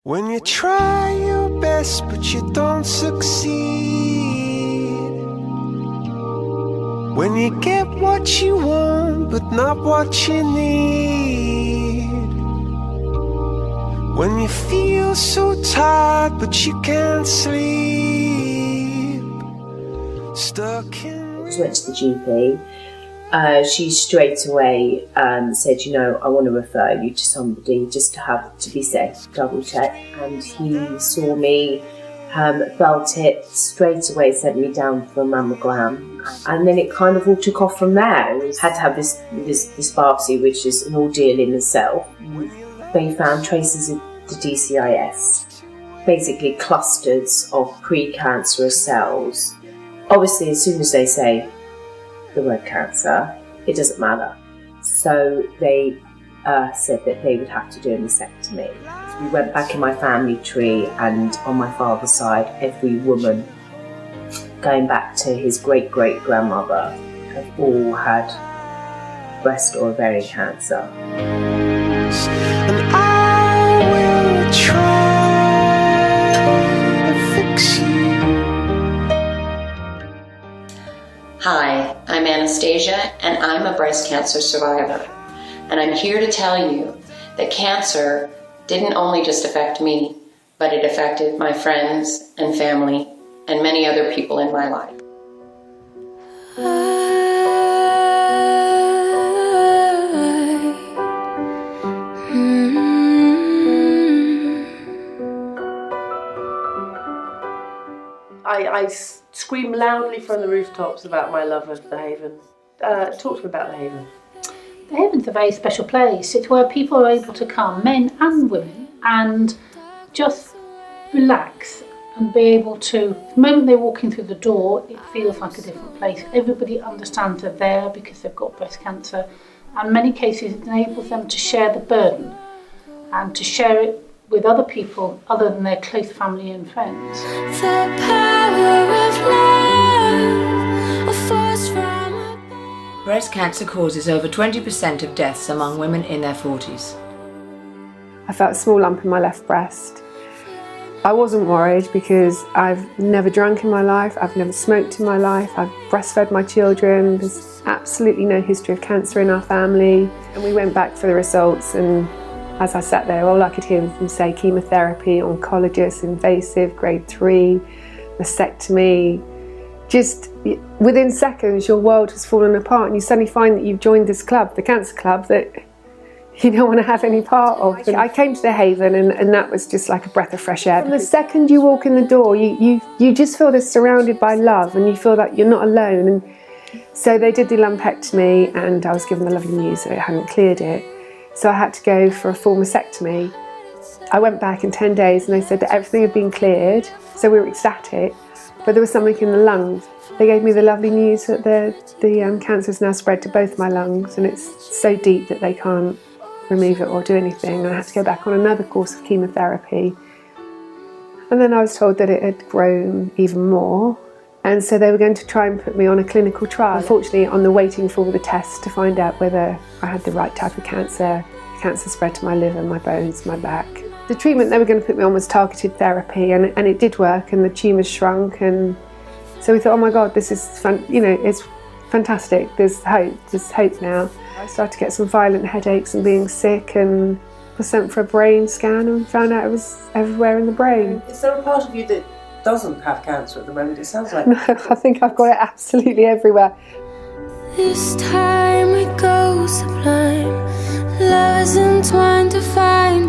When you try your best but you don't succeed, when you get what you want but not what you need, when you feel so tired but you can't sleep, stuck in... I went to the GP. She straight away said, I want to refer you to somebody just to be safe, double check. And he saw me, felt it, straight away sent me down for a mammogram. And then it kind of all took off from there. I had to have this biopsy, which is an ordeal in itself. They found traces of the DCIS, basically clusters of precancerous cells. Obviously, as soon as they say the word cancer, it doesn't matter. So they said that they would have to do a mastectomy. We went back in my family tree, and on my father's side, every woman going back to his great-great-grandmother have all had breast or ovarian cancer. And I will try to fix you. Hi, I'm Anastasia, and I'm a breast cancer survivor. And I'm here to tell you that cancer didn't only just affect me, but it affected my friends and family and many other people in my life. I scream loudly from the rooftops about my love of The Haven. Talk to me about The Haven. The Haven's a very special place. It's where people are able to come, men and women, and just relax and be able to, the moment they're walking through the door, it feels like a different place. Everybody understands they're there because they've got breast cancer, and in many cases it enables them to share the burden and to share it with other people other than their close family and friends. The power of love, a force from above. Breast cancer causes over 20% of deaths among women in their 40s. I felt a small lump in my left breast. I wasn't worried because I've never drunk in my life, I've never smoked in my life, I've breastfed my children, there's absolutely no history of cancer in our family. And we went back for the results, and as I sat there, all I could hear them say chemotherapy, oncologist, invasive, grade 3, mastectomy. Just within seconds, your world has fallen apart, and you suddenly find that you've joined this club, the cancer club, that you don't want to have any part of. I came to the Haven, and that was just like a breath of fresh air. From the second you walk in the door, you just feel this surrounded by love, and you feel that you're not alone. And so they did the lumpectomy, and I was given the lovely news that it hadn't cleared it. So I had to go for a full mastectomy. I went back in 10 days and they said that everything had been cleared, so we were ecstatic, but there was something in the lungs. They gave me the lovely news that the cancer has now spread to both my lungs, and it's so deep that they can't remove it or do anything. And I had to go back on another course of chemotherapy. And then I was told that it had grown even more, and so they were going to try and put me on a clinical trial. Unfortunately, on the waiting for the tests to find out whether I had the right type of cancer, the cancer spread to my liver, my bones, my back. The treatment they were going to put me on was targeted therapy, and it did work, and the tumours shrunk, and so we thought, oh my God, this is fun, it's fantastic, there's hope now. I started to get some violent headaches and being sick, and was sent for a brain scan and found out it was everywhere in the brain. Is there a part of you that doesn't have cancer at the moment? It sounds like... No, I think I've got it absolutely everywhere. This time we go sublime. Love is entwined to find.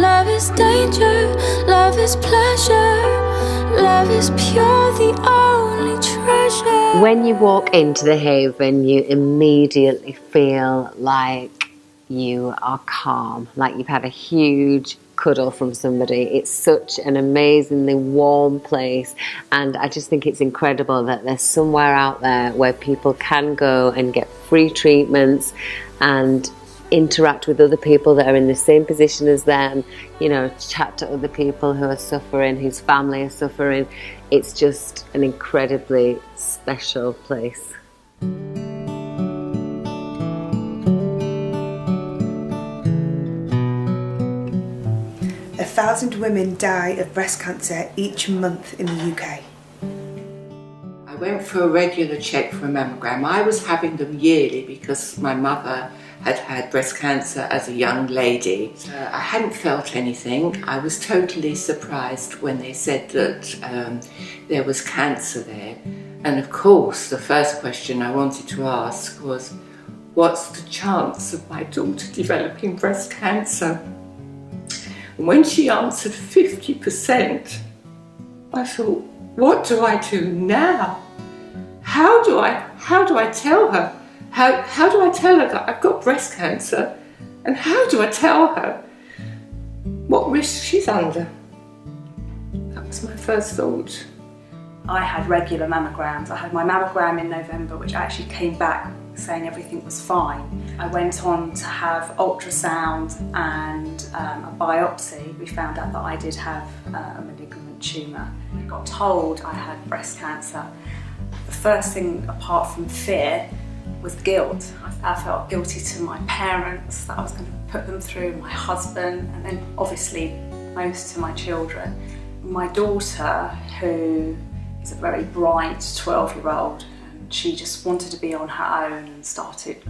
Love is danger, love is pleasure. Love is pure, the only treasure. When you walk into the Haven, you immediately feel like you are calm, like you've had a huge cuddle from somebody. It's such an amazingly warm place, and I just think it's incredible that there's somewhere out there where people can go and get free treatments and interact with other people that are in the same position as them, chat to other people who are suffering, whose family are suffering. It's just an incredibly special place. 1,000 women die of breast cancer each month in the UK. I went for a regular check for a mammogram. I was having them yearly because my mother had had breast cancer as a young lady. I hadn't felt anything. I was totally surprised when they said that there was cancer there. And of course, the first question I wanted to ask was, what's the chance of my daughter developing breast cancer? And when she answered 50%, I thought, what do I do now? How do I tell her? How do I tell her that I've got breast cancer? And how do I tell her what risk she's under? That was my first thought. I had regular mammograms. I had my mammogram in November, which actually came back saying everything was fine. I went on to have ultrasound and a biopsy. We found out that I did have a malignant tumour. I got told I had breast cancer. The first thing, apart from fear, was guilt. I felt guilty to my parents, that I was going to put them through, my husband, and then obviously most to my children. My daughter, who is a very bright 12-year-old, and she just wanted to be on her own and started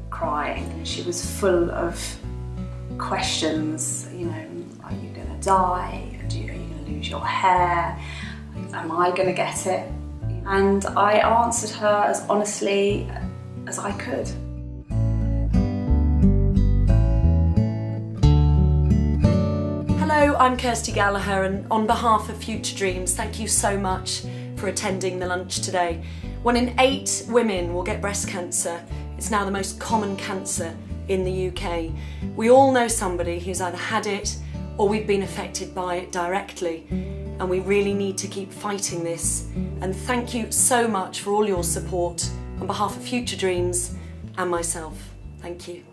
crying. And she was full of questions, you know, are you going to die? Are you going to lose your hair? Am I going to get it? And I answered her as honestly as I could. Hello, I'm Kirsty Gallagher, and on behalf of Future Dreams, thank you so much for attending the lunch today. 1 in 8 women will get breast cancer. It's now the most common cancer in the UK. We all know somebody who's either had it or we've been affected by it directly. And we really need to keep fighting this. And thank you so much for all your support on behalf of Future Dreams and myself. Thank you.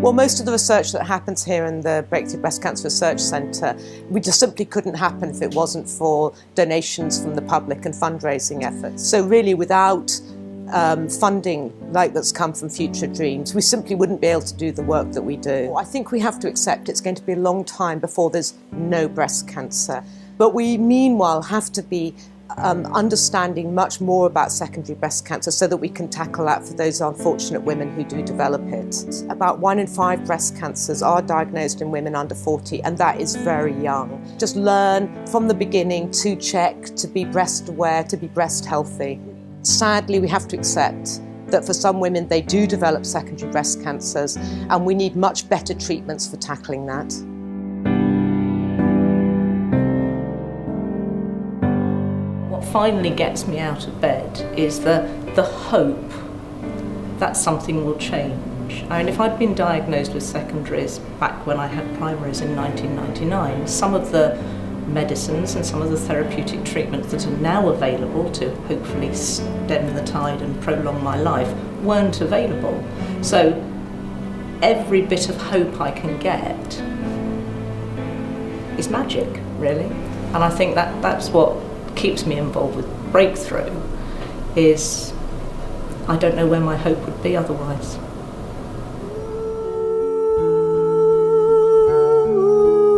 Well, most of the research that happens here in the Breakthrough Breast Cancer Research Centre, we just simply couldn't happen if it wasn't for donations from the public and fundraising efforts. So really, without funding like that's come from Future Dreams, we simply wouldn't be able to do the work that we do. I think we have to accept it's going to be a long time before there's no breast cancer. But we meanwhile have to be understanding much more about secondary breast cancer so that we can tackle that for those unfortunate women who do develop it. About 1 in 5 breast cancers are diagnosed in women under 40, and that is very young. Just learn from the beginning to check, to be breast aware, to be breast healthy. Sadly, we have to accept that for some women they do develop secondary breast cancers, and we need much better treatments for tackling that. What finally gets me out of bed is the hope that something will change. I mean, if I'd been diagnosed with secondaries back when I had primaries in 1999, some of the medicines and some of the therapeutic treatments that are now available to hopefully stem the tide and prolong my life weren't available. So every bit of hope I can get is magic, really. And I think that's what keeps me involved with Breakthrough, is I don't know where my hope would be otherwise.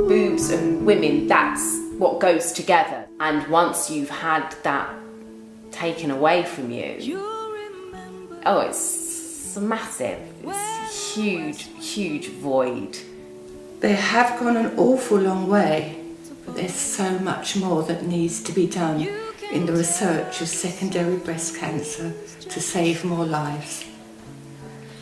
Boobs and women, that's what goes together. And once you've had that taken away from you, oh, it's massive. It's a huge, huge void. They have gone an awful long way, but there's so much more that needs to be done in the research of secondary breast cancer to save more lives.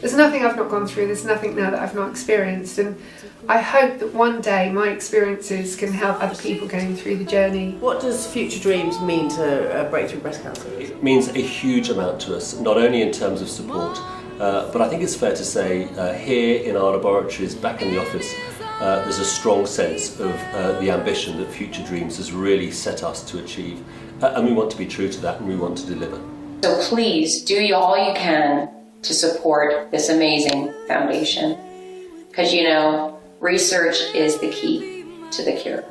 There's nothing I've not gone through, there's nothing now that I've not experienced, and I hope that one day my experiences can help other people going through the journey. What does Future Dreams mean to Breakthrough Breast Cancer? It means a huge amount to us, not only in terms of support, but I think it's fair to say here in our laboratories, back in the office, there's a strong sense of the ambition that Future Dreams has really set us to achieve, and we want to be true to that and we want to deliver. So please do all you can to support this amazing foundation, because you know, research is the key to the cure.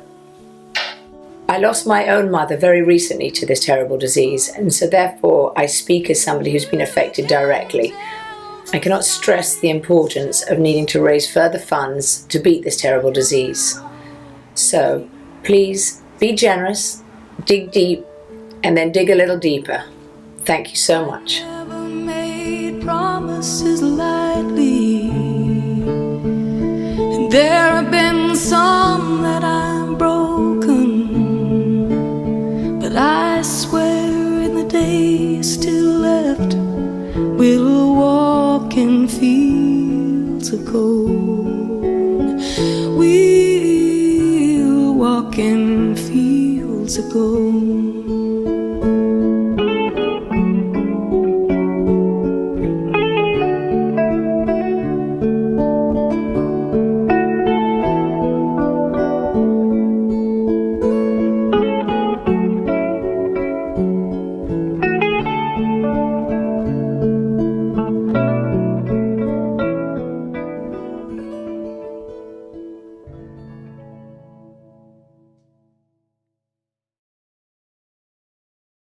I lost my own mother very recently to this terrible disease, and so therefore I speak as somebody who's been affected directly. I cannot stress the importance of needing to raise further funds to beat this terrible disease. So, please be generous, dig deep, and then dig a little deeper. Thank you so much. Made promises lightly, and there have been some that I've broken, but I swear in the days still left we'll walk in fields of gold. We'll walk in fields of gold.